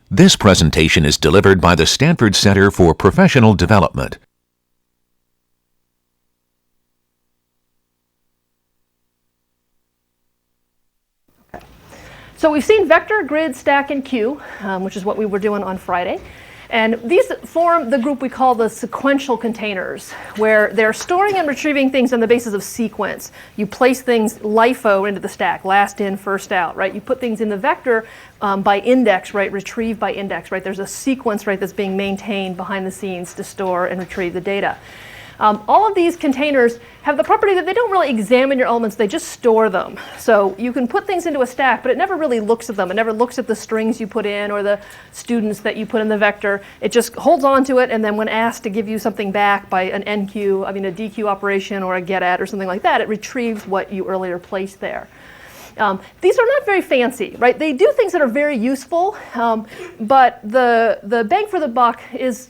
This presentation is delivered by the Stanford Center for Professional Development. So we've seen vector, grid, stack, and queue, which is what we were doing on Friday. And these form the group we call the sequential containers, where they're storing and retrieving things on the basis of sequence. You place things LIFO into the stack, last in, first out, right? You put things in the vector by index, right? Retrieve by index, right? There's a sequence, right, that's being maintained behind the scenes to store and retrieve the data. All of these containers have the property that they don't really examine your elements, they just store them. So you can put things into a stack, but it never really looks at them. It never looks at the strings you put in or the students that you put in the vector. It just holds on to it, and then when asked to give you something back by an NQ, a DQ operation or a get-at or something like that, it retrieves what you earlier placed there. These are not very fancy, right? They do things that are very useful, but the bang for the buck is,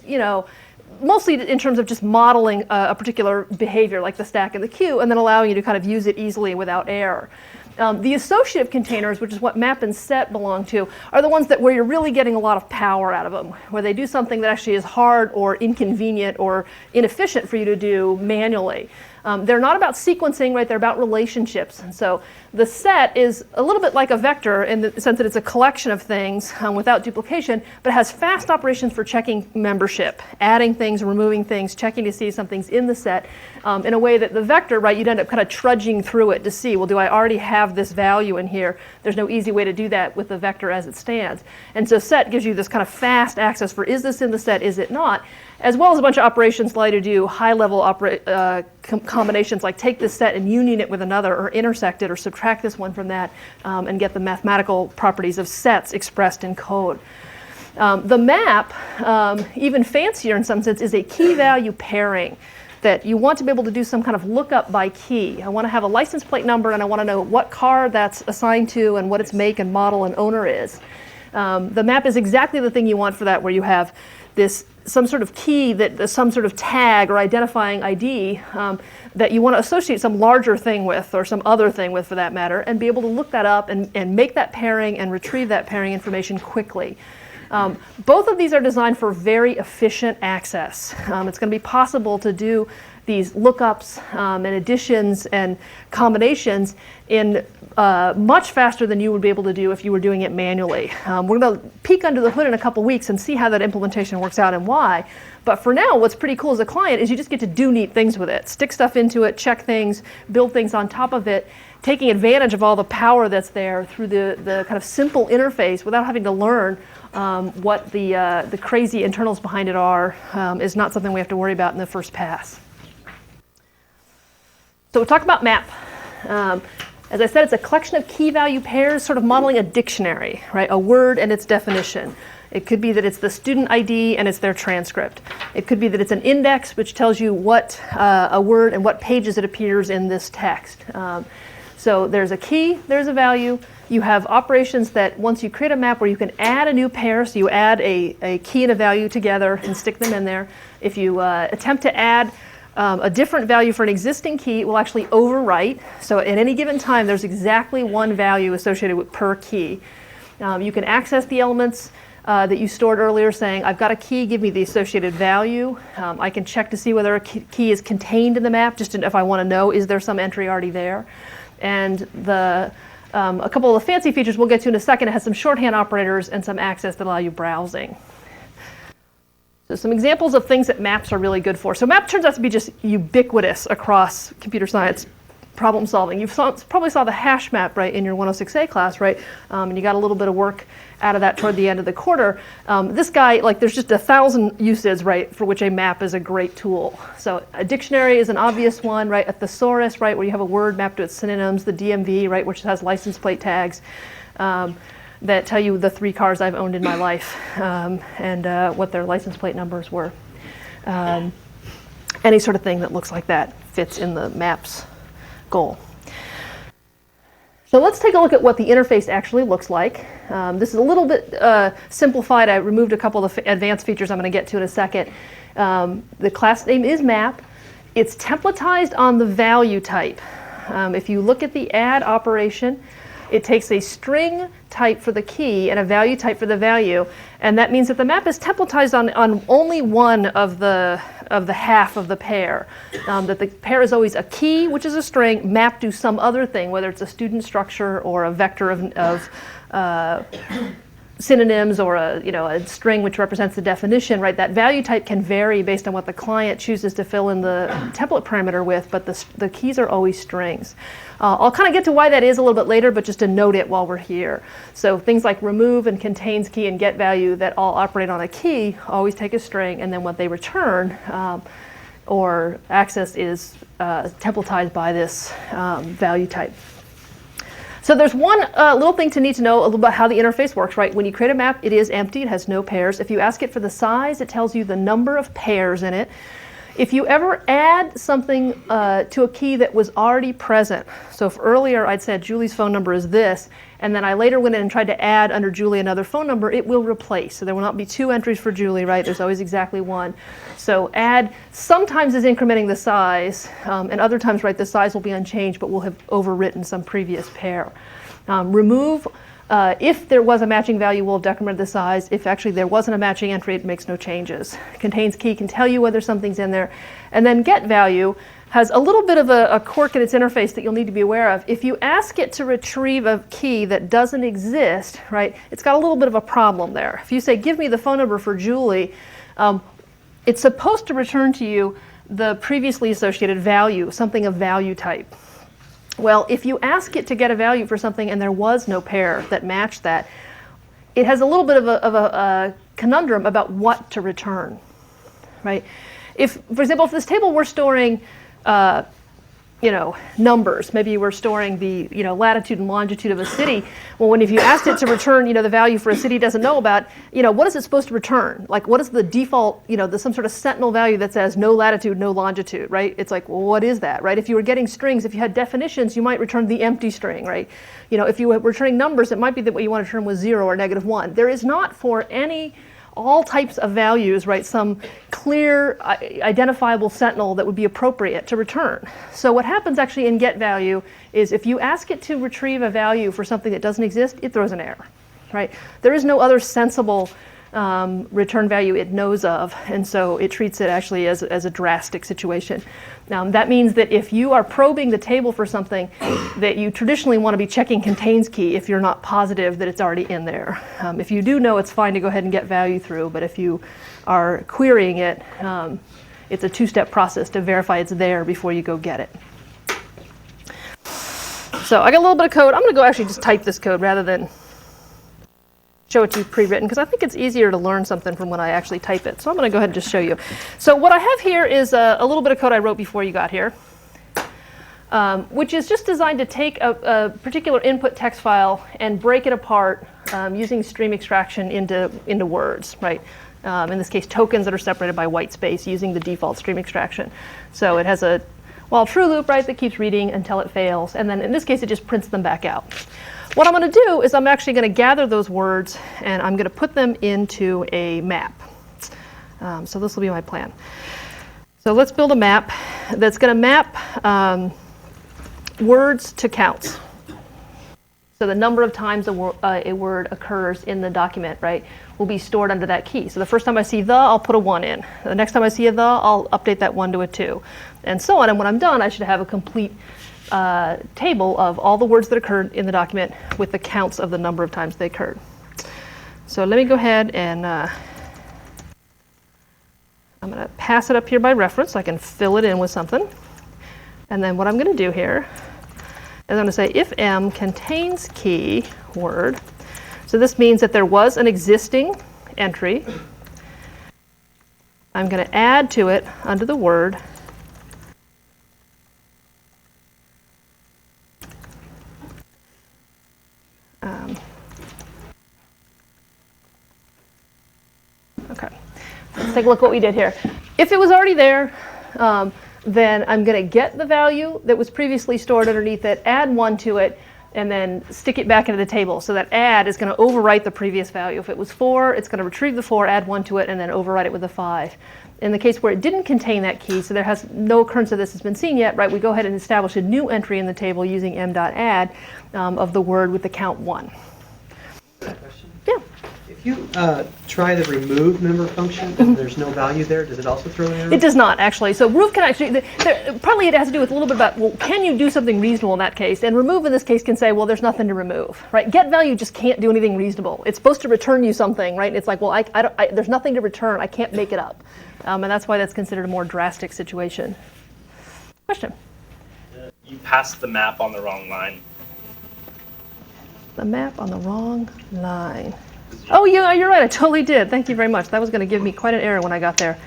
mostly in terms of just modeling a particular behavior like the stack and the queue, and then allowing you to kind of use it easily without error. The associative containers, which is what map and set belong to, are the ones where you're really getting a lot of power out of them, where they do something that actually is hard or inconvenient or inefficient for you to do manually. They're not about sequencing, right? They're about relationships. And so the set is a little bit like a vector in the sense that it's a collection of things without duplication, but has fast operations for checking membership, adding things, removing things, checking to see if something's in the set in a way that the vector, right, you'd end up kind of trudging through it to see, well, do I already have this value in here? There's no easy way to do that with the vector as it stands. And so set gives you this kind of fast access for, is this in the set, is it not? As well as a bunch of operations allow you to do high-level combinations, like take this set and union it with another, or intersect it, or subtract this one from that, and get the mathematical properties of sets expressed in code. The map, even fancier in some sense, is a key-value pairing that you want to be able to do some kind of lookup by key. I want to have a license plate number, and I want to know what car that's assigned to and what its make and model and owner is. The map is exactly the thing you want for that, where you have some sort of key, some sort of tag or identifying ID that you want to associate some larger thing with, or some other thing with for that matter, and be able to look that up and make that pairing and retrieve that pairing information quickly. Both of these are designed for very efficient access. It's going to be possible to do these lookups and additions and combinations in much faster than you would be able to do if you were doing it manually. We're going to peek under the hood in a couple weeks and see how that implementation works out and why. But for now, what's pretty cool as a client is you just get to do neat things with it. Stick stuff into it, check things, build things on top of it, taking advantage of all the power that's there through the kind of simple interface without having to learn what the crazy internals behind it are is not something we have to worry about in the first pass. So we'll talk about map. As I said, it's a collection of key value pairs, sort of modeling a dictionary, right? A word and its definition. It could be that it's the student ID and it's their transcript. It could be that it's an index, which tells you what a word and what pages it appears in this text. So there's a key, there's a value. You have operations that once you create a map where you can add a new pair, so you add a key and a value together and stick them in there. If you attempt to add a different value for an existing key, it will actually overwrite. So at any given time, there's exactly one value associated with per key. You can access the elements that you stored earlier, saying, I've got a key, give me the associated value. I can check to see whether a key is contained in the map, just if I want to know, is there some entry already there? And a couple of the fancy features we'll get to in a second, it has some shorthand operators and some access that allow you browsing. So some examples of things that maps are really good for. So map turns out to be just ubiquitous across computer science problem solving. You probably saw the hash map, right, in your 106A class, right? And you got a little bit of work out of that toward the end of the quarter. This guy, there's just 1,000 uses, right, for which a map is a great tool. So a dictionary is an obvious one, right? A thesaurus, right, where you have a word mapped to its synonyms. The DMV, right, which has license plate tags that tell you the 3 cars I've owned in my life and what their license plate numbers were. Any sort of thing that looks like that fits in the maps goal. So let's take a look at what the interface actually looks like. This is a little bit simplified. I removed a couple of the advanced features I'm going to get to in a second. The class name is map, It's templatized on the value type. If you look at the add operation, it takes a string type for the key and a value type for the value, and that means that the map is templatized on only one of the half of the pair. That the pair is always a key, which is a string, mapped to some other thing, whether it's a student structure or a vector of synonyms or a string which represents the definition, right? That value type can vary based on what the client chooses to fill in the template parameter with, but the keys are always strings. I'll kind of get to why that is a little bit later, but just to note it while we're here. So things like remove and contains key and get value that all operate on a key always take a string, and then what they return or access is templatized by this value type. So there's one little thing to need to know a little about how the interface works, right? When you create a map, it is empty, it has no pairs. If you ask it for the size, it tells you the number of pairs in it. If you ever add something to a key that was already present, so if earlier I'd said Julie's phone number is this, and then I later went in and tried to add under Julie another phone number, it will replace. So there will not be two entries for Julie, right? There's always exactly one. So add sometimes is incrementing the size, and other times, right, the size will be unchanged, but we'll have overwritten some previous pair. Remove, if there was a matching value, we'll decrement the size. If actually there wasn't a matching entry, it makes no changes. Contains key can tell you whether something's in there. And then get value has a little bit of a quirk in its interface that you'll need to be aware of. If you ask it to retrieve a key that doesn't exist, right, it's got a little bit of a problem there. If you say, give me the phone number for Julie, it's supposed to return to you the previously associated value, something of value type. Well, if you ask it to get a value for something and there was no pair that matched that, it has a little bit of a conundrum about what to return, right? If, for example, if this table were storing, numbers, maybe we're storing the, latitude and longitude of a city. Well, if you asked it to return, the value for a city it doesn't know about, what is it supposed to return? Like, what is the default, some sort of sentinel value that says no latitude, no longitude, right? It's like, well, what is that, right? If you were getting strings, if you had definitions, you might return the empty string, right? If you were returning numbers, it might be that what you want to return was 0 or -1. There is not for all types of values, right, some clear identifiable sentinel that would be appropriate to return. So what happens actually in get value is if you ask it to retrieve a value for something that doesn't exist, it throws an error, right? There is no other sensible return value it knows of, and so it treats it actually as a drastic situation. That means that if you are probing the table for something that you traditionally want to be checking contains key if you're not positive that it's already in there. If you do know, it's fine to go ahead and get value through, but if you are querying it, it's a two-step process to verify it's there before you go get it. So I got a little bit of code. I'm going to go actually just type this code rather than show it to you pre-written, because I think it's easier to learn something from when I actually type it. So I'm going to go ahead and just show you. So what I have here is a little bit of code I wrote before you got here, which is just designed to take a particular input text file and break it apart using stream extraction into words, right? In this case, tokens that are separated by white space using the default stream extraction. So it has a while true loop, right, that keeps reading until it fails. And then in this case, it just prints them back out. What I'm going to do is I'm actually going to gather those words and I'm going to put them into a map. So this will be my plan. So let's build a map that's going to map words to counts. So the number of times a word occurs in the document, right, will be stored under that key. So the first time I see the, I'll put a 1 in. The next time I see a the, I'll update that 1 to a 2. And so on. And when I'm done, I should have a complete table of all the words that occurred in the document with the counts of the number of times they occurred. So let me go ahead and I'm going to pass it up here by reference so I can fill it in with something. And then what I'm going to do here is I'm going to say if m contains key word. So this means that there was an existing entry. I'm going to add to it under the word okay, let's take a look at what we did here. If it was already there, then I'm going to get the value that was previously stored underneath it, add 1 to it, and then stick it back into the table. So that add is going to overwrite the previous value. If it was 4, it's going to retrieve the 4, add 1 to it, and then overwrite it with a 5. In the case where it didn't contain that key, so there has no occurrence of this has been seen yet, right? We go ahead and establish a new entry in the table using m.add of the word with the count 1. Question? Yeah. If you try the remove member function and there's no value there, does it also throw an error? It does not, actually. So remove can actually, probably it has to do with a little bit about, well, can you do something reasonable in that case? And remove in this case can say, well, there's nothing to remove, right? Get value just can't do anything reasonable. It's supposed to return you something, right? And it's like, well, there's nothing to return. I can't make it up. And that's why that's considered a more drastic situation. Question? You passed the map on the wrong line. The map on the wrong line. Oh, yeah, you're right. I totally did. Thank you very much. That was going to give me quite an error when I got there.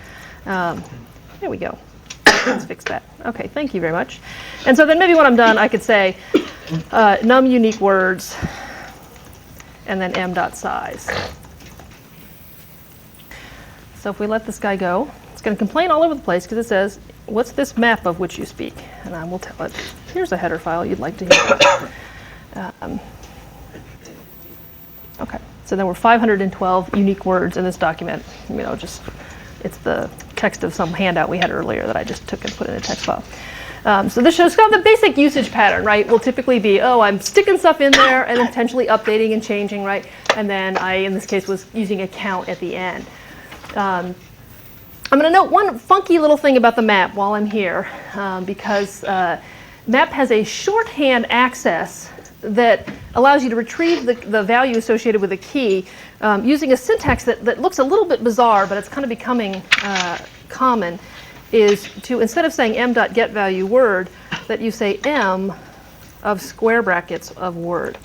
There we go. Let's fix that. Okay, thank you very much. And so then maybe when I'm done, I could say num unique words and then m.size. So if we let this guy go, it's going to complain all over the place because it says, what's this map of which you speak? And I will tell it, here's a header file you'd like to hear. Okay, so there were 512 unique words in this document. You know, just it's the text of some handout we had earlier that I just took and put in a text file. So this shows kind of the basic usage pattern, right? Will typically be, oh, I'm sticking stuff in there and then potentially updating and changing, right? And then I, in this case, was using a count at the end. I'm going to note one funky little thing about the map while I'm here, because map has a shorthand access that allows you to retrieve the value associated with a key using a syntax that looks a little bit bizarre, but it's kind of becoming common, is to, instead of saying m.getValue word, that you say m of square brackets of word.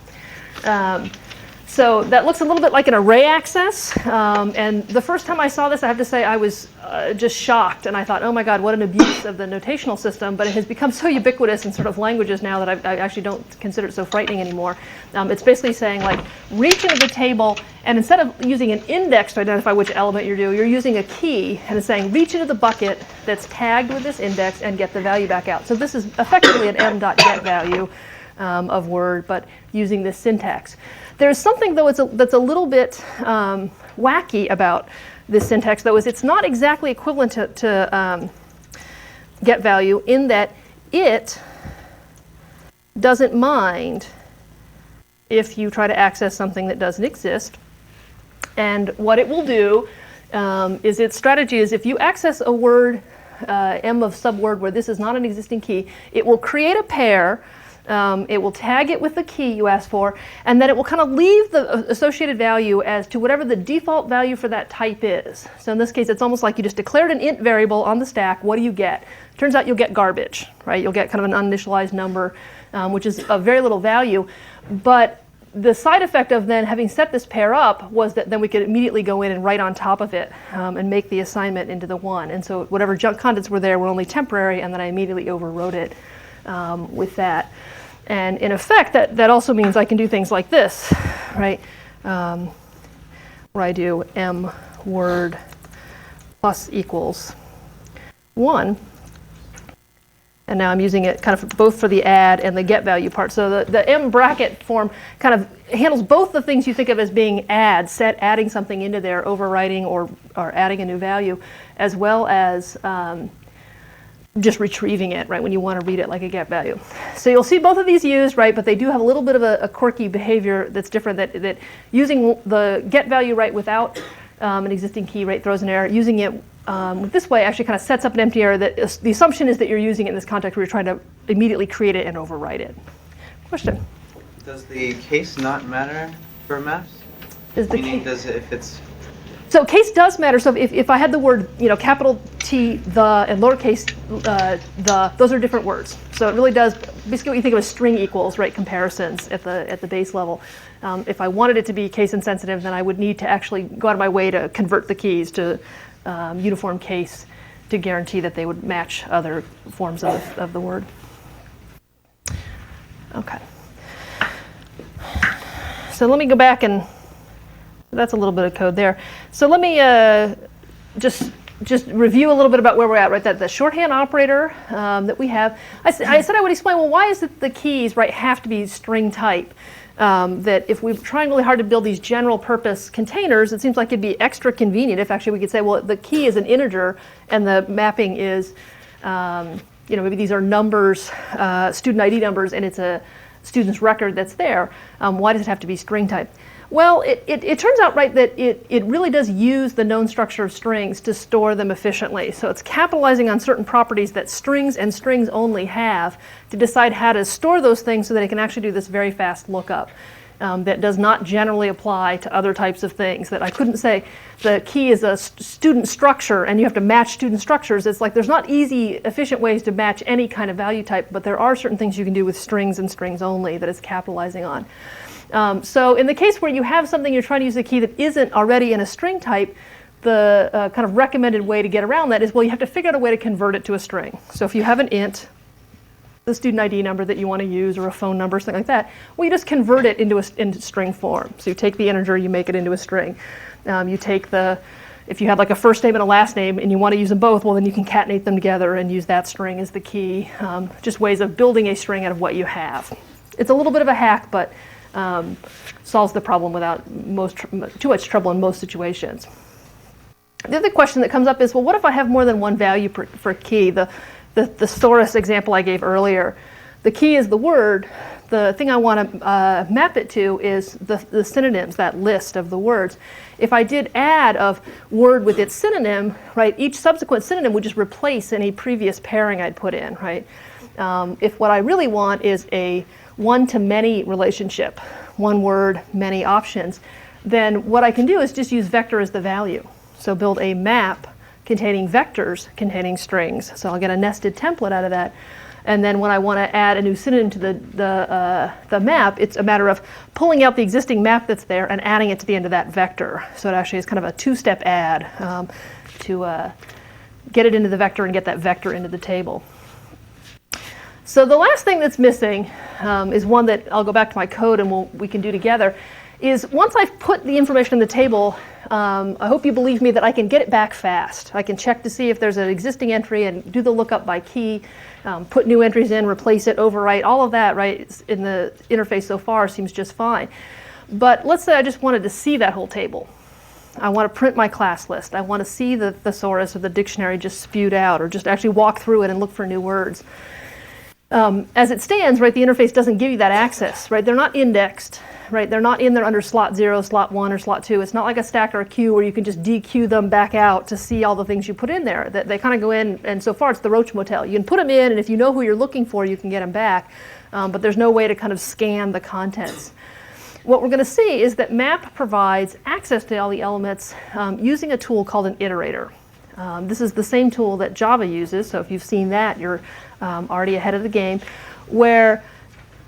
So that looks a little bit like an array access, and the first time I saw this, I have to say I was just shocked, and I thought, oh my God, what an abuse of the notational system, but it has become so ubiquitous in sort of languages now that I actually don't consider it so frightening anymore. It's basically saying, like, reach into the table, and instead of using an index to identify which element you're doing, you're using a key, and it's saying, reach into the bucket that's tagged with this index and get the value back out. So this is effectively an m.getValue of word, but using this syntax. There's something, though, that's a little bit wacky about this syntax, though, is it's not exactly equivalent to get value in that it doesn't mind if you try to access something that doesn't exist. And what it will do is its strategy is if you access a word, m of subword, where this is not an existing key, it will create a pair. It will tag it with the key you asked for, and then it will kind of leave the associated value as to whatever the default value for that type is. So in this case, it's almost like you just declared an int variable on the stack. What do you get? Turns out you'll get garbage, right? You'll get kind of an uninitialized number, which is of very little value. But the side effect of then having set this pair up was that then we could immediately go in and write on top of it and make the assignment into the 1. And so whatever junk contents were there were only temporary, and then I immediately overwrote it with that. And in effect, that also means I can do things like this, right? Where I do m word plus equals 1. And now I'm using it kind of both for the add and the get value part. So the m bracket form kind of handles both the things you think of as being add, adding something into there, overwriting or adding a new value, as well as just retrieving it, right, when you want to read it like a get value. So you'll see both of these used, right, but they do have a little bit of a quirky behavior that's different, that using the get value right without an existing key, right, throws an error. Using it this way actually kind of sets up an empty error that the assumption is that you're using it in this context where you're trying to immediately create it and overwrite it. Question? Does the case not matter for maps? Meaning, does it, if it's... So case does matter. So if I had the word, capital T, the, and lowercase the, those are different words. So it really does, basically what you think of as string equals, right, comparisons at the base level. If I wanted it to be case insensitive, then I would need to actually go out of my way to convert the keys to uniform case to guarantee that they would match other forms of the word. Okay. So let me go back and that's a little bit of code there. So let me just review a little bit about where we're at, right? That the shorthand operator that we have. I said I would explain, well, why is it the keys, right, have to be string type? that if we're trying really hard to build these general purpose containers, it seems like it'd be extra convenient if actually we could say, well, the key is an integer and the mapping is, maybe these are numbers, student ID numbers, and it's a student's record that's there. Why does it have to be string type? Well, it turns out, right, that it really does use the known structure of strings to store them efficiently. So it's capitalizing on certain properties that strings and strings only have to decide how to store those things so that it can actually do this very fast lookup that does not generally apply to other types of things. That I couldn't say the key is a student structure and you have to match student structures. It's like there's not easy, efficient ways to match any kind of value type, but there are certain things you can do with strings and strings only that it's capitalizing on. So in the case where you have something you're trying to use a key that isn't already in a string type, the kind of recommended way to get around that is, well, you have to figure out a way to convert it to a string. So if you have an int, the student ID number that you want to use, or a phone number, something like that, well, you just convert it into string form. So you take the integer, you make it into a string. You take if you have like a first name and a last name and you want to use them both, well, then you concatenate them together and use that string as the key. Just ways of building a string out of what you have. It's a little bit of a hack, but solves the problem without too much trouble in most situations. The other question that comes up is, well, what if I have more than one value for a key? The thesaurus example I gave earlier, the key is the word. The thing I want to map it to is the synonyms, that list of the words. If I did add of word with its synonym, right, each subsequent synonym would just replace any previous pairing I'd put in, right? If what I really want is a one-to-many relationship, one word, many options, then what I can do is just use vector as the value. So build a map containing vectors containing strings. So I'll get a nested template out of that. And then when I want to add a new synonym to the map, it's a matter of pulling out the existing map that's there and adding it to the end of that vector. So it actually is kind of a two-step add to get it into the vector and get that vector into the table. So the last thing that's missing is one that I'll go back to my code and we can do together, is once I've put the information in the table, I hope you believe me that I can get it back fast. I can check to see if there's an existing entry and do the lookup by key, put new entries in, replace it, overwrite, all of that, right, in the interface so far seems just fine. But let's say I just wanted to see that whole table. I want to print my class list. I want to see the thesaurus or the dictionary just spewed out, or just actually walk through it and look for new words. As it stands, right, the interface doesn't give you that access, right? They're not indexed, right? They're not in there under slot 0, slot 1, or slot 2. It's not like a stack or a queue where you can just dequeue them back out to see all the things you put in there. They kind of go in, and so far it's the Roach Motel. You can put them in, and if you know who you're looking for, you can get them back, but there's no way to kind of scan the contents. What we're going to see is that map provides access to all the elements using a tool called an iterator. This is the same tool that Java uses, so if you've seen that, you're already ahead of the game, where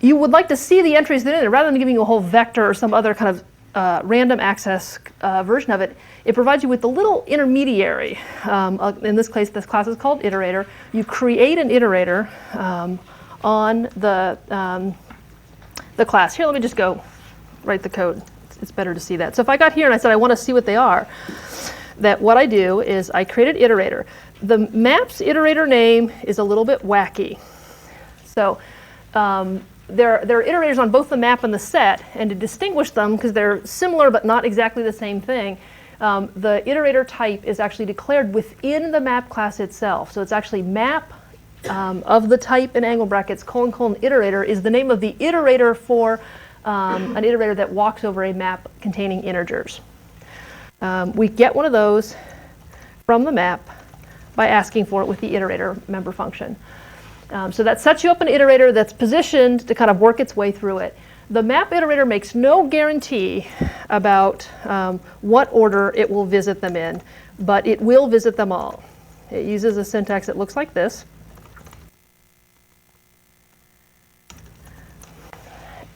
you would like to see the entries that are in there. Rather than giving you a whole vector or some other kind of random access version of it, it provides you with the little intermediary. In this case, this class is called iterator. You create an iterator on the class. Here, let me just go write the code. It's better to see that. So if I got here and I said I want to see what they are, that what I do is I create an iterator. The map's iterator name is a little bit wacky. So there are iterators on both the map and the set, and to distinguish them, because they're similar but not exactly the same thing, the iterator type is actually declared within the map class itself. So it's actually map of the type in angle brackets, : iterator is the name of the iterator for an iterator that walks over a map containing integers. We get one of those from the map by asking for it with the iterator member function. So that sets you up an iterator that's positioned to kind of work its way through it. The map iterator makes no guarantee about what order it will visit them in, but it will visit them all. It uses a syntax that looks like this.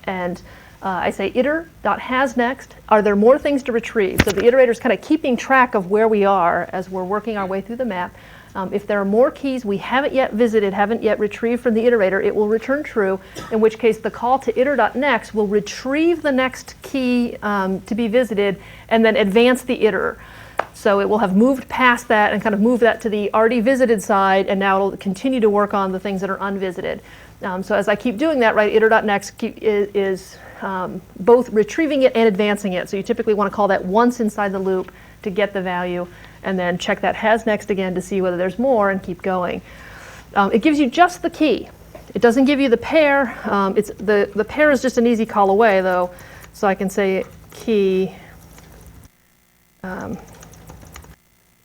And I say iter.hasNext. Are there more things to retrieve? So the iterator is kind of keeping track of where we are as we're working our way through the map. If there are more keys we haven't yet visited, haven't yet retrieved from the iterator, it will return true, in which case the call to iter.next will retrieve the next key to be visited and then advance the iter. So it will have moved past that and kind of moved that to the already visited side, and now it'll continue to work on the things that are unvisited. So as I keep doing that, right, iter.next is both retrieving it and advancing it. So you typically want to call that once inside the loop to get the value, and then check that has next again to see whether there's more and keep going. It gives you just the key. It doesn't give you the pair. The pair is just an easy call away, though. So I can say key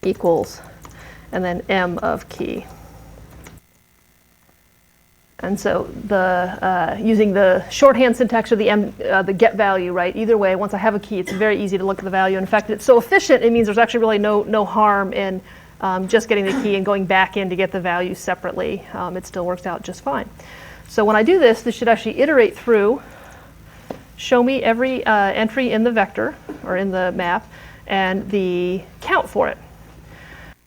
equals, and then m of key. And so using the shorthand syntax or the get value, right? Either way, once I have a key, it's very easy to look at the value. In fact, it's so efficient, it means there's actually really no harm in just getting the key and going back in to get the value separately. It still works out just fine. So when I do this, this should actually iterate through, show me every entry in the vector or in the map and the count for it.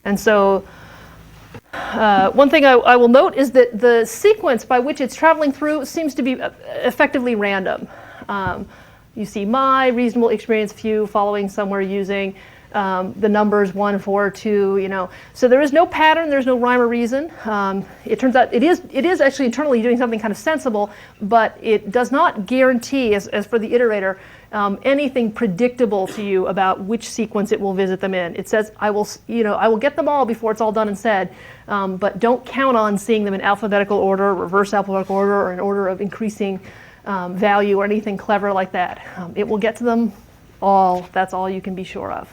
And so one thing I will note is that the sequence by which it's traveling through seems to be effectively random. You see my, reasonable, experience, few, following, somewhere, using, the numbers 1, 4, 2, So there is no pattern, there's no rhyme or reason. It turns out it is actually internally doing something kind of sensible, but it does not guarantee, as for the iterator, anything predictable to you about which sequence it will visit them in. It says, I will get them all before it's all done and said, but don't count on seeing them in alphabetical order, reverse alphabetical order, or in order of increasing value or anything clever like that. It will get to them all. That's all you can be sure of.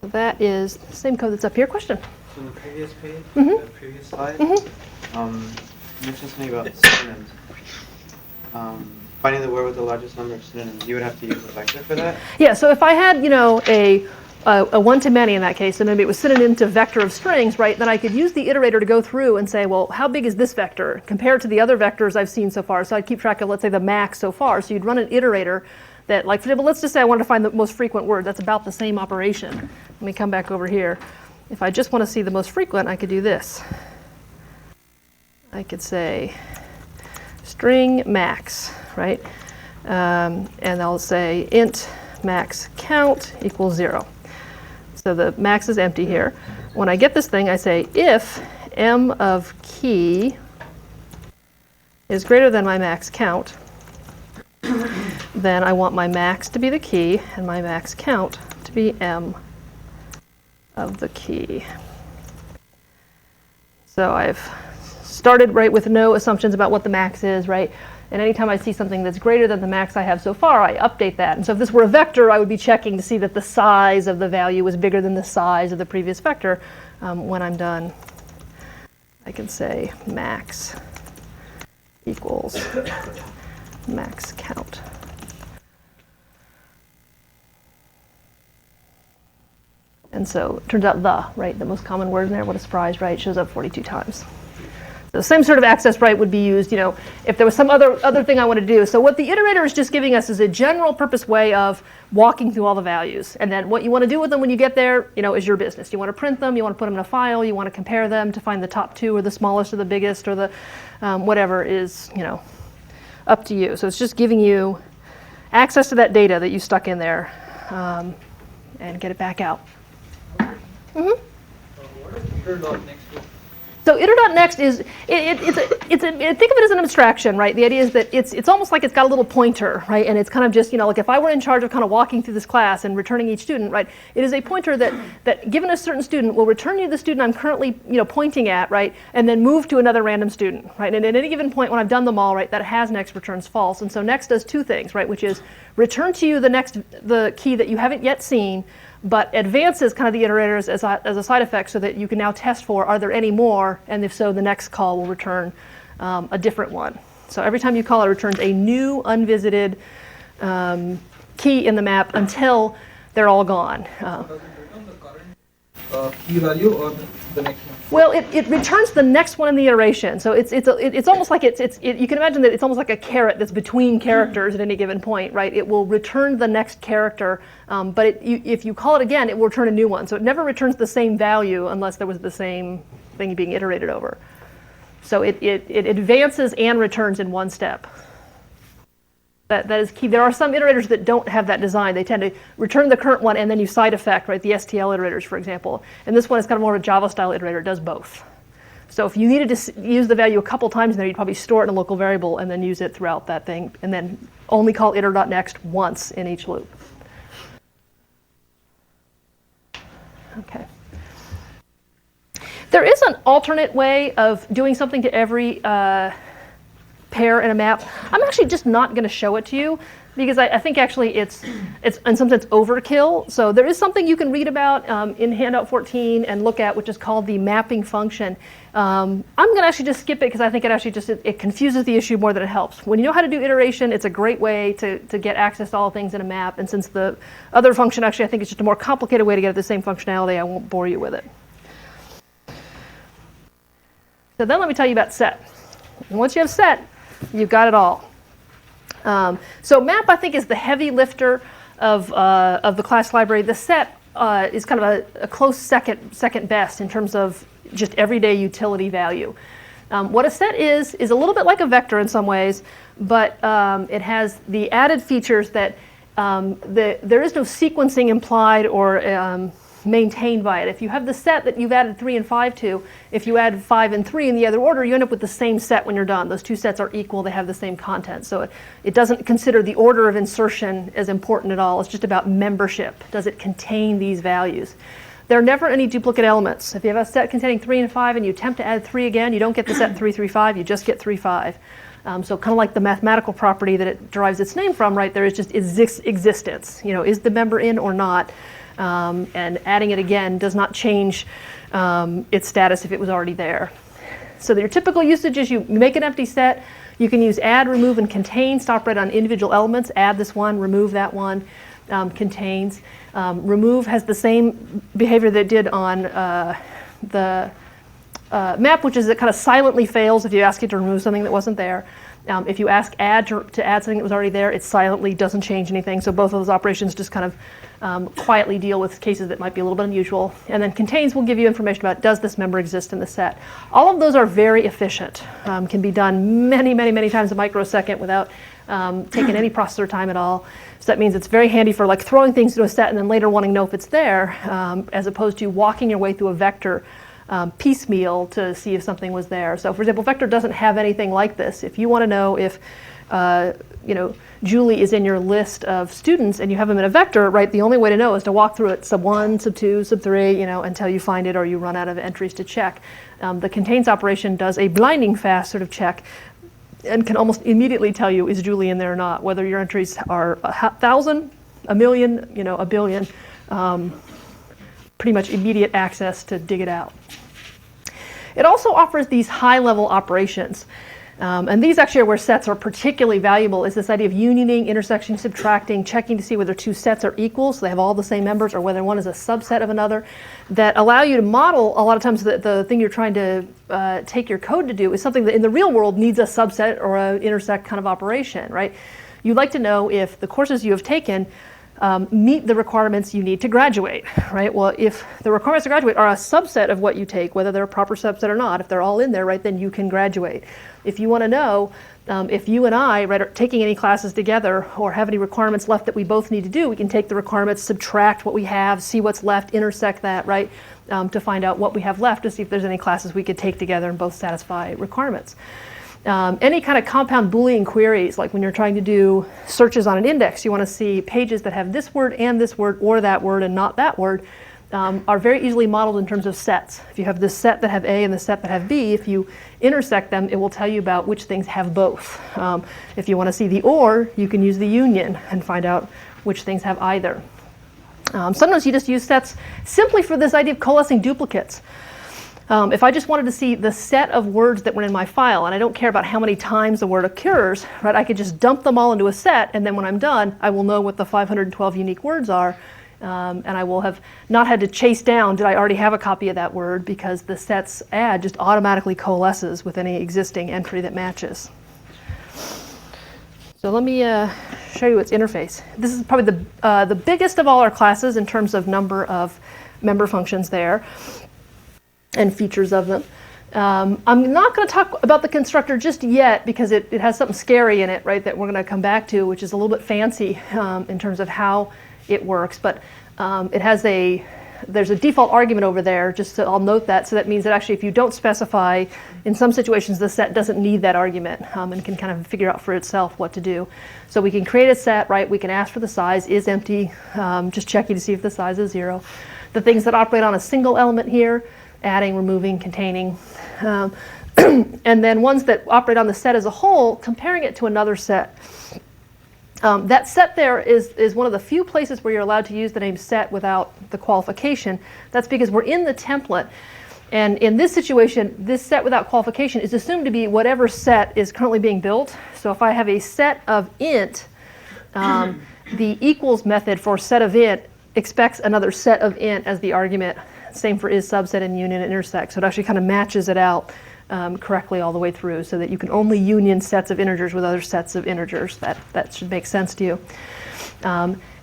So that is the same code that's up here. Question? So on the previous page, the previous slide, you mentioned something about synonyms. Finding the word with the largest number of synonyms, you would have to use a vector for that? Yeah, so if I had, a one-to-many in that case, and maybe it was synonym to vector of strings, right, then I could use the iterator to go through and say, well, how big is this vector compared to the other vectors I've seen so far? So I'd keep track of, let's say, the max so far. So you'd run an iterator that, like, for example, let's just say I wanted to find the most frequent word. That's about the same operation. Let me come back over here. If I just want to see the most frequent, I could do this. I could say string max, right? And I'll say int max count equals 0. So the max is empty here. When I get this thing, I say if m of key is greater than my max count, then I want my max to be the key and my max count to be m of the key. So I've started right with no assumptions about what the max is, right? And anytime I see something that's greater than the max I have so far, I update that. And so if this were a vector, I would be checking to see that the size of the value was bigger than the size of the previous vector. When I'm done, I can say max equals max count. And so it turns out the most common word in there, what a surprise, right? It shows up 42 times. The same sort of access right would be used, if there was some other thing I want to do. So what the iterator is just giving us is a general purpose way of walking through all the values. And then what you want to do with them when you get there, is your business. You want to print them, you want to put them in a file, you want to compare them to find the top two or the smallest or the biggest or the whatever is, up to you. So it's just giving you access to that data that you stuck in there and get it back out. What is iter.next? So iter.next is, think of it as an abstraction, right? The idea is that it's almost like it's got a little pointer, right? And it's kind of just, like if I were in charge of kind of walking through this class and returning each student, right? It is a pointer that given a certain student will return you the student I'm currently, pointing at, right? And then move to another random student, right? And at any given point when I've done them all, right, that has next returns false. And so next does two things, right? Which is return to you the key that you haven't yet seen, but advances kind of the iterators as a side effect so that you can now test for, are there any more? And if so, the next call will return a different one. So every time you call, it returns a new unvisited key in the map until they're all gone. Does it return the current key value or the next one? Well, it returns the next one in the iteration. So it's almost like you can imagine that it's almost like a caret that's between characters at any given point, right? It will return the next character, but if you call it again, it will return a new one. So it never returns the same value unless there was the same thing being iterated over. So it advances and returns in one step. That is key. There are some iterators that don't have that design. They tend to return the current one and then use side effect, right? The STL iterators, for example. And this one is kind of more of a Java-style iterator. It does both. So if you needed to use the value a couple times in there, you'd probably store it in a local variable and then use it throughout that thing, and then only call iter.next once in each loop. Okay. There is an alternate way of doing something to every pair in a map. I'm actually just not going to show it to you because I think actually it's in some sense overkill. So there is something you can read about in handout 14 and look at, which is called the mapping function. I'm going to actually just skip it because I think it actually just it confuses the issue more than it helps. When you know how to do iteration, it's a great way to get access to all things in a map. And since the other function actually I think is just a more complicated way to get at the same functionality, I won't bore you with it. So then let me tell you about set. And once you have set, you've got it all. So map, I think, is the heavy lifter of the class library. The set is kind of a close second best in terms of just everyday utility value. What a set is a little bit like a vector in some ways, but it has the added features that there is no sequencing implied or maintained by it. If you have the set that you've added 3 and 5 to, if you add 5 and 3 in the other order, you end up with the same set when you're done. Those two sets are equal, they have the same content. So it doesn't consider the order of insertion as important at all. It's just about membership. Does it contain these values? There are never any duplicate elements. If you have a set containing 3 and 5 and you attempt to add 3 again, you don't get the set 3, 3, 5, you just get 3, 5. So kind of like the mathematical property that it derives its name from, right? There is just existence. You know, is the member in or not? And adding it again does not change its status if it was already there. So your typical usage is you make an empty set. You can use add, remove, and contain. Stop right on individual elements. Add this one, remove that one. Contains. Remove has the same behavior that it did on the map, which is it kind of silently fails if you ask it to remove something that wasn't there. If you ask add to add something that was already there, it silently doesn't change anything. So both of those operations just kind of quietly deal with cases that might be a little bit unusual. And then contains will give you information about does this member exist in the set. All of those are very efficient. Can be done many, many, many times a microsecond without taking any processor time at all. So that means it's very handy for like throwing things into a set and then later wanting to know if it's there, as opposed to walking your way through a vector piecemeal to see if something was there. So for example, vector doesn't have anything like this. If you want to know if Julie is in your list of students and you have them in a vector, right, the only way to know is to walk through it sub 1, sub 2, sub 3, until you find it or you run out of entries to check. The contains operation does a blinding fast sort of check and can almost immediately tell you is Julie in there or not, whether your entries are 1,000, 1,000,000, a billion. Pretty much immediate access to dig it out. It also offers these high-level operations. And these actually are where sets are particularly valuable, is this idea of unioning, intersecting, subtracting, checking to see whether two sets are equal, so they have all the same members, or whether one is a subset of another, that allow you to model, a lot of times the thing you're trying to take your code to do is something that in the real world needs a subset or an intersect kind of operation, right? You'd like to know if the courses you have taken meet the requirements you need to graduate, right? Well, if the requirements to graduate are a subset of what you take, whether they're a proper subset or not, if they're all in there, right, then you can graduate. If you want to know if you and I, right, are taking any classes together or have any requirements left that we both need to do, we can take the requirements, subtract what we have, see what's left, intersect that, right, to find out what we have left to see if there's any classes we could take together and both satisfy requirements. Any kind of compound Boolean queries, like when you're trying to do searches on an index, you want to see pages that have this word or that word and not that word, are very easily modeled in terms of sets. If you have this set that have A and the set that have B, if you intersect them, it will tell you about which things have both. If you want to see the or, you can use the union and find out which things have either. Sometimes you just use sets simply for this idea of coalescing duplicates. If I just wanted to see the set of words that were in my file, and I don't care about how many times the word occurs, right, I could just dump them all into a set, and then when I'm done, I will know what the 512 unique words are, and I will have not had to chase down, did I already have a copy of that word, because the set's add just automatically coalesces with any existing entry that matches. So let me show you its interface. This is probably the biggest of all our classes in terms of number of member functions there and features of them. I'm not going to talk about the constructor just yet because it has something scary in it, right, that we're going to come back to, which is a little bit fancy in terms of how it works. But it has there's a default argument over there, just so I'll note that. So that means that actually if you don't specify, in some situations the set doesn't need that argument and can kind of figure out for itself what to do. So we can create a set, right, we can ask for the size is empty, just checking to see if the size is 0. The things that operate on a single element here, adding, removing, containing. And then ones that operate on the set as a whole, comparing it to another set. That set there is one of the few places where you're allowed to use the name set without the qualification. That's because we're in the template. And in this situation, this set without qualification is assumed to be whatever set is currently being built. So if I have a set of int, the equals method for set of int expects another set of int as the argument. Same for is subset and union and intersect. So it actually kind of matches it out correctly all the way through so that you can only union sets of integers with other sets of integers. That should make sense to you.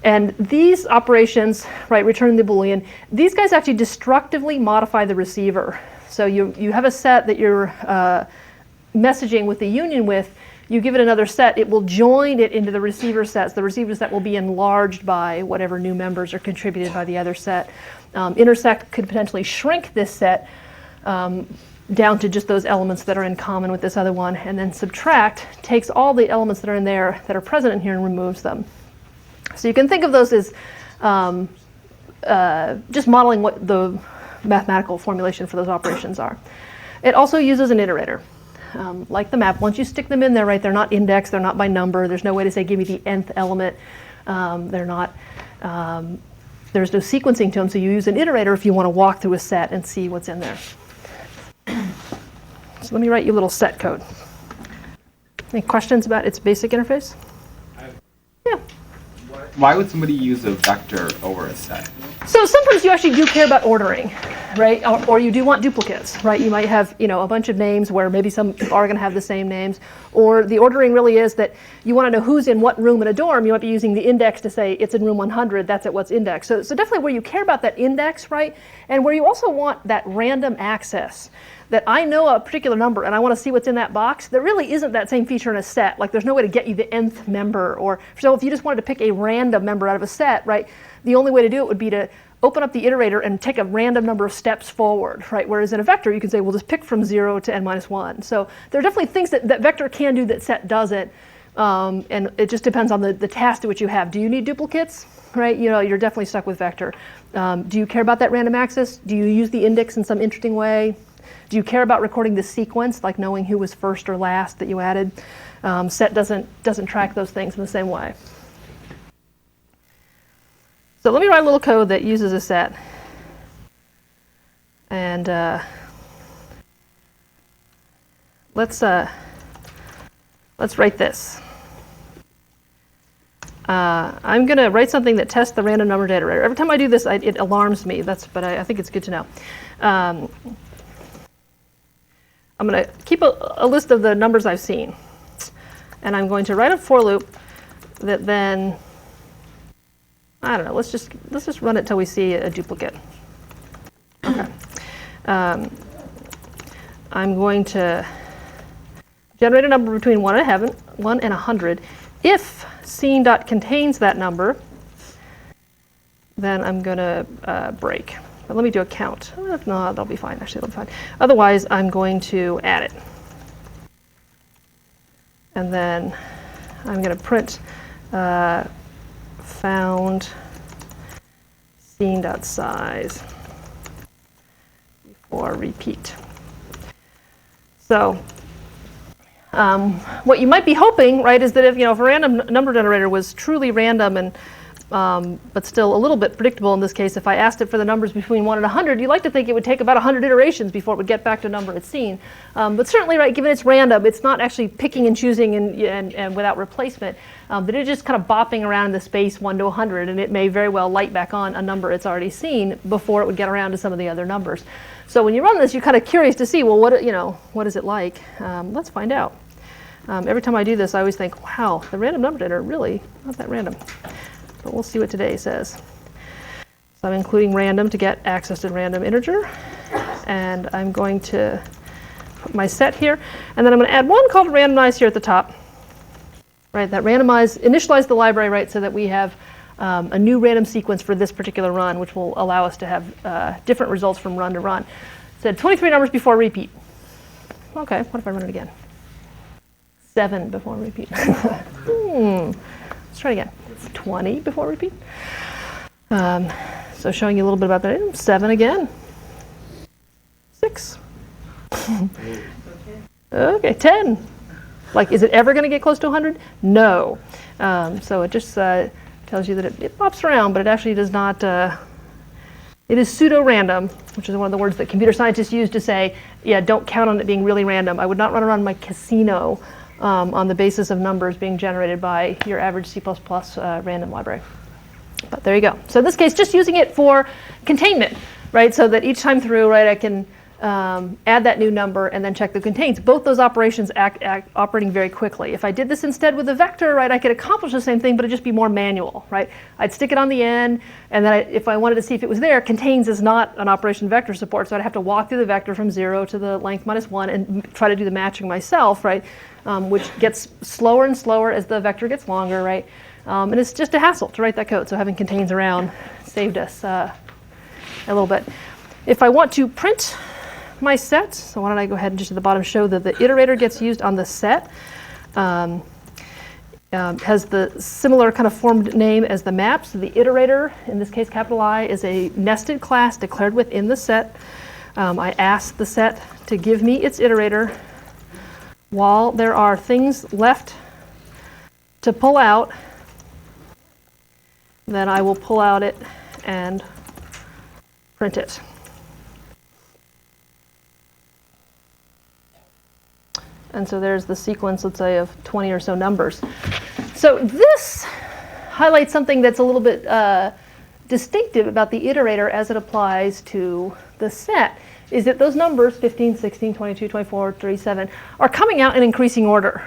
And these operations, right, return the Boolean, these guys actually destructively modify the receiver. So you have a set that you're messaging with the union with, you give it another set, it will join it into the receiver sets. The receiver set will be enlarged by whatever new members are contributed by the other set. Intersect could potentially shrink this set down to just those elements that are in common with this other one, and then subtract takes all the elements that are in there that are present in here and removes them. So you can think of those as just modeling what the mathematical formulation for those operations are. It also uses an iterator. Like the map, once you stick them in there, right, they're not indexed, they're not by number, there's no way to say give me the nth element, they're not, there's no sequencing to them, so you use an iterator if you want to walk through a set and see what's in there. So let me write you a little set code. Any questions about its basic interface? Yeah. Why would somebody use a vector over a set? So sometimes you actually do care about ordering, right? Or you do want duplicates, right? You might have, a bunch of names where maybe some people are going to have the same names. Or the ordering really is that you want to know who's in what room in a dorm. You might be using the index to say it's in room 100, that's at what's indexed. So definitely where you care about that index, right? And where you also want that random access. That I know a particular number and I want to see what's in that box, there really isn't that same feature in a set. Like there's no way to get you the nth member. Or so if you just wanted to pick a random member out of a set, right, the only way to do it would be to open up the iterator and take a random number of steps forward, right? Whereas in a vector, you can say, well, just pick from 0 to n-1. So there are definitely things that vector can do that set doesn't. And it just depends on the task to which you have. Do you need duplicates? Right? You're definitely stuck with vector. Do you care about that random access? Do you use the index in some interesting way? Do you care about recording the sequence, like knowing who was first or last that you added? Set doesn't track those things in the same way. So let me write a little code that uses a set. And let's write this. I'm going to write something that tests the random number iterator. Every time I do this, it alarms me. But I think it's good to know. I'm going to keep a list of the numbers I've seen. And I'm going to write a for loop that then, I don't know, let's just run it till we see a duplicate. Okay. I'm going to generate a number between 1 and 100. If scene.contains that number, then I'm going to break. But let me do a count. No, that'll be fine. Actually, that'll be fine. Otherwise, I'm going to add it. And then I'm going to print found scene.size before repeat. So what you might be hoping, right, is that if a random number generator was truly random and but still a little bit predictable in this case, if I asked it for the numbers between 1 and 100, you'd like to think it would take about 100 iterations before it would get back to a number it's seen. But certainly, right, given it's random, it's not actually picking and choosing and without replacement. But it's just kind of bopping around in the space 1 to 100, and it may very well light back on a number it's already seen before it would get around to some of the other numbers. So when you run this, you're kind of curious to see, well, what is it like? Let's find out. Every time I do this, I always think, wow, the random number generator really not that random. But we'll see what today says. So I'm including random to get access to random integer. And I'm going to my set here. And then I'm going to add one called randomize here at the top. Right, that initialize the library, right, so that we have a new random sequence for this particular run, which will allow us to have different results from run to run. It said 23 numbers before repeat. Okay, what if I run it again? 7 before repeat. Let's try it again. 20 before repeat. So showing you a little bit about that. 7 again. 6. Okay, 10. Like, is it ever going to get close to 100? No. So it just tells you that it pops around, but it actually does not. It is pseudo-random, which is one of the words that computer scientists use to say, yeah, don't count on it being really random. I would not run around my casino on the basis of numbers being generated by your average C++ random library. But there you go. So in this case, just using it for containment, right? So that each time through, right, I can add that new number and then check the contains. Both those operations operating very quickly. If I did this instead with a vector, right, I could accomplish the same thing, but it'd just be more manual, right? I'd stick it on the end, and then if I wanted to see if it was there, contains is not an operation vector support, so I'd have to walk through the vector from 0 to the length minus 1 and try to do the matching myself, right? Which gets slower and slower as the vector gets longer, right? And it's just a hassle to write that code, so having contains around saved us a little bit. If I want to print my set, so why don't I go ahead and just at the bottom show that the iterator gets used on the set. Has the similar kind of formed name as the map. So the iterator, in this case capital I, is a nested class declared within the set. I ask the set to give me its iterator while there are things left to pull out. Then I will pull out it and print it. And so there's the sequence, let's say, of 20 or so numbers. So this highlights something that's a little bit distinctive about the iterator as it applies to the set, is that those numbers, 15, 16, 22, 24, 37, are coming out in increasing order,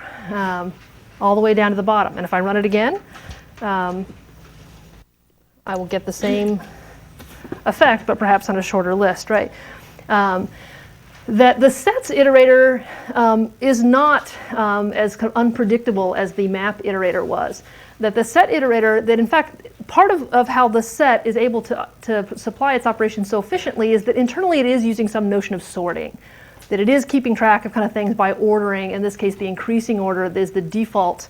all the way down to the bottom. And if I run it again, I will get the same effect, but perhaps on a shorter list, right? That the set's iterator is not as unpredictable as the map iterator was. That the set iterator, that in fact, part of how the set is able to supply its operation so efficiently is that internally it is using some notion of sorting. That it is keeping track of kind of things by ordering. In this case, the increasing order is the default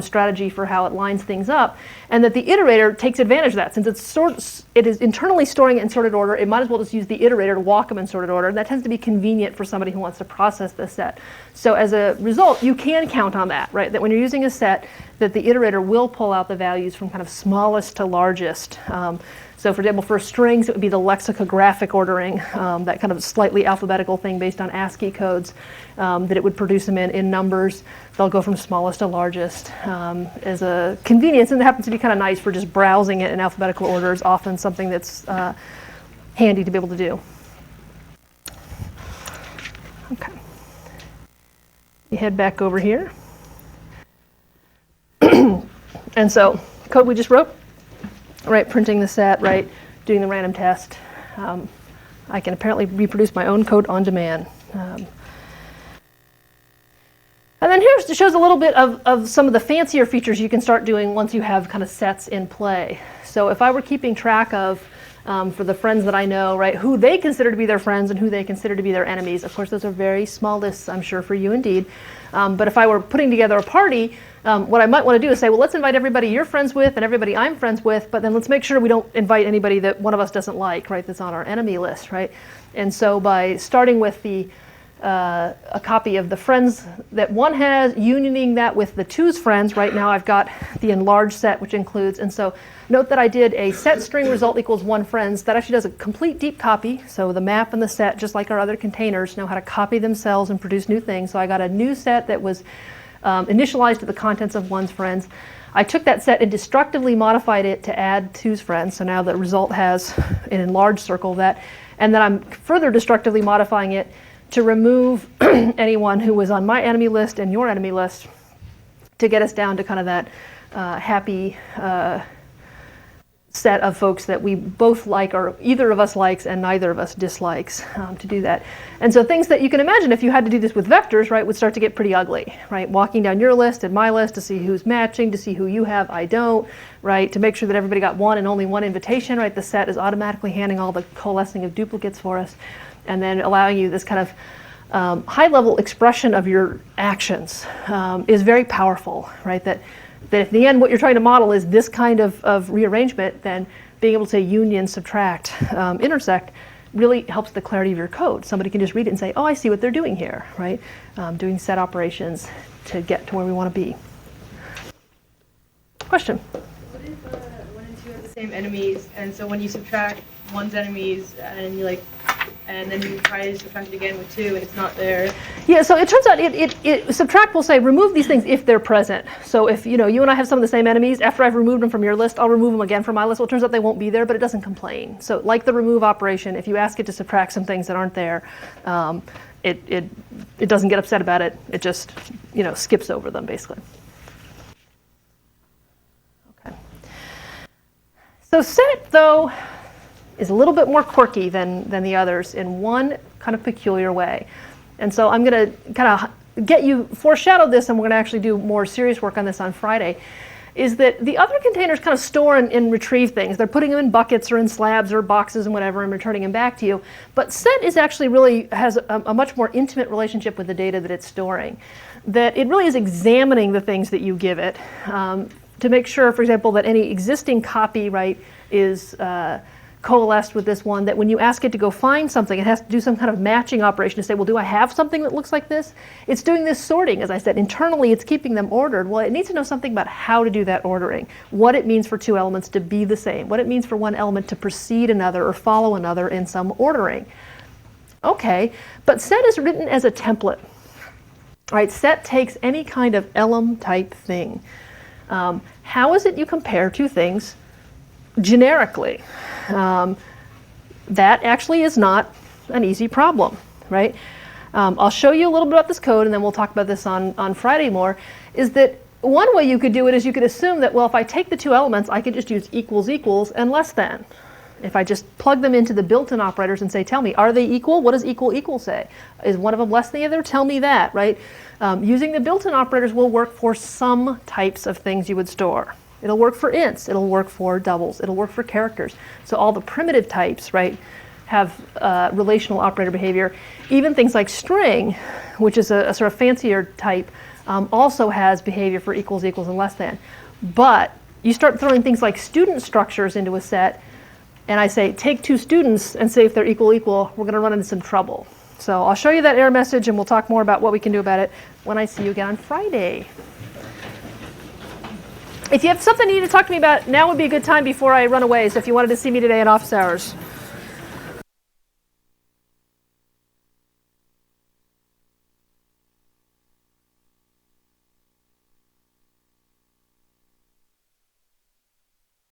strategy for how it lines things up, and that the iterator takes advantage of that. Since it is internally storing it in sorted order, it might as well just use the iterator to walk them in sorted order, and that tends to be convenient for somebody who wants to process the set. So as a result, you can count on that, right? That when you're using a set, that the iterator will pull out the values from kind of smallest to largest. So for example, for strings, it would be the lexicographic ordering, that kind of slightly alphabetical thing based on ASCII codes, that it would produce them in numbers. They'll go from smallest to largest as a convenience, and it happens to be kind of nice for just browsing it in alphabetical order is often something that's handy to be able to do. Okay. You head back over here. And so, code we just wrote, right, printing the set, right, doing the random test. I can apparently reproduce my own code on demand. And then here shows a little bit of some of the fancier features you can start doing once you have kind of sets in play. So if I were keeping track of, for the friends that I know, right, who they consider to be their friends and who they consider to be their enemies. Of course, those are very small lists, I'm sure, for you indeed. But if I were putting together a party, what I might want to do is say, well, let's invite everybody you're friends with and everybody I'm friends with, but then let's make sure we don't invite anybody that one of us doesn't like, right, that's on our enemy list, right? And so by starting with a copy of the friends that one has, unioning that with the two's friends, right now I've got the enlarged set, which includes, and so note that I did a set string result equals one friends. That actually does a complete deep copy. So the map and the set, just like our other containers, know how to copy themselves and produce new things. So I got a new set that was initialized to the contents of one's friends. I took that set and destructively modified it to add two's friends. So now the result has an enlarged circle of that. And then I'm further destructively modifying it to remove anyone who was on my enemy list and your enemy list to get us down to kind of that happy set of folks that we both like, or either of us likes and neither of us dislikes, to do that. And so things that you can imagine if you had to do this with vectors, right, would start to get pretty ugly, right? Walking down your list and my list to see who's matching, to see who you have, I don't, right? To make sure that everybody got one and only one invitation, right? The set is automatically handing all the coalescing of duplicates for us, and then allowing you this kind of high-level expression of your actions is very powerful, right? That if in the end what you're trying to model is this kind of rearrangement, then being able to say union, subtract, intersect really helps the clarity of your code. Somebody can just read it and say, oh, I see what they're doing here, right? Doing set operations to get to where we want to be. Question? What if one and two have the same enemies, and so when you subtract one's enemies, and then you try to subtract it again with two, and it's not there? Yeah, so it turns out subtract will say remove these things if they're present. So if you and I have some of the same enemies, after I've removed them from your list, I'll remove them again from my list. Well, it turns out they won't be there, but it doesn't complain. So like the remove operation, if you ask it to subtract some things that aren't there, it doesn't get upset about it. It just skips over them basically. Okay. So set though is a little bit more quirky than the others in one kind of peculiar way. And so I'm going to kind of foreshadow this, and we're going to actually do more serious work on this on Friday, is that the other containers kind of store and retrieve things. They're putting them in buckets or in slabs or boxes and whatever and returning them back to you. But set is actually really has a much more intimate relationship with the data that it's storing. That it really is examining the things that you give it to make sure, for example, that any existing copy, right, is coalesced with this one, that when you ask it to go find something, it has to do some kind of matching operation to say, well, do I have something that looks like this? It's doing this sorting, as I said. Internally, it's keeping them ordered. Well, it needs to know something about how to do that ordering, what it means for two elements to be the same, what it means for one element to precede another or follow another in some ordering. Okay, but set is written as a template. Right, set takes any kind of elem type thing. How is it you compare two things generically? That actually is not an easy problem, right? I'll show you a little bit about this code, and then we'll talk about this on Friday more, is that one way you could do it is you could assume that, well, if I take the two elements, I could just use equals equals and less than. If I just plug them into the built-in operators and say, tell me, are they equal? What does equal equal say? Is one of them less than the other? Tell me that, right? Using the built-in operators will work for some types of things you would store. It'll work for ints, it'll work for doubles, it'll work for characters. So all the primitive types, right, have relational operator behavior. Even things like string, which is a sort of fancier type, also has behavior for equals equals and less than. But you start throwing things like student structures into a set, and I say, take two students and say if they're equal equal, we're going to run into some trouble. So I'll show you that error message, and we'll talk more about what we can do about it when I see you again on Friday. If you have something you need to talk to me about, now would be a good time before I run away. So if you wanted to see me today in office hours.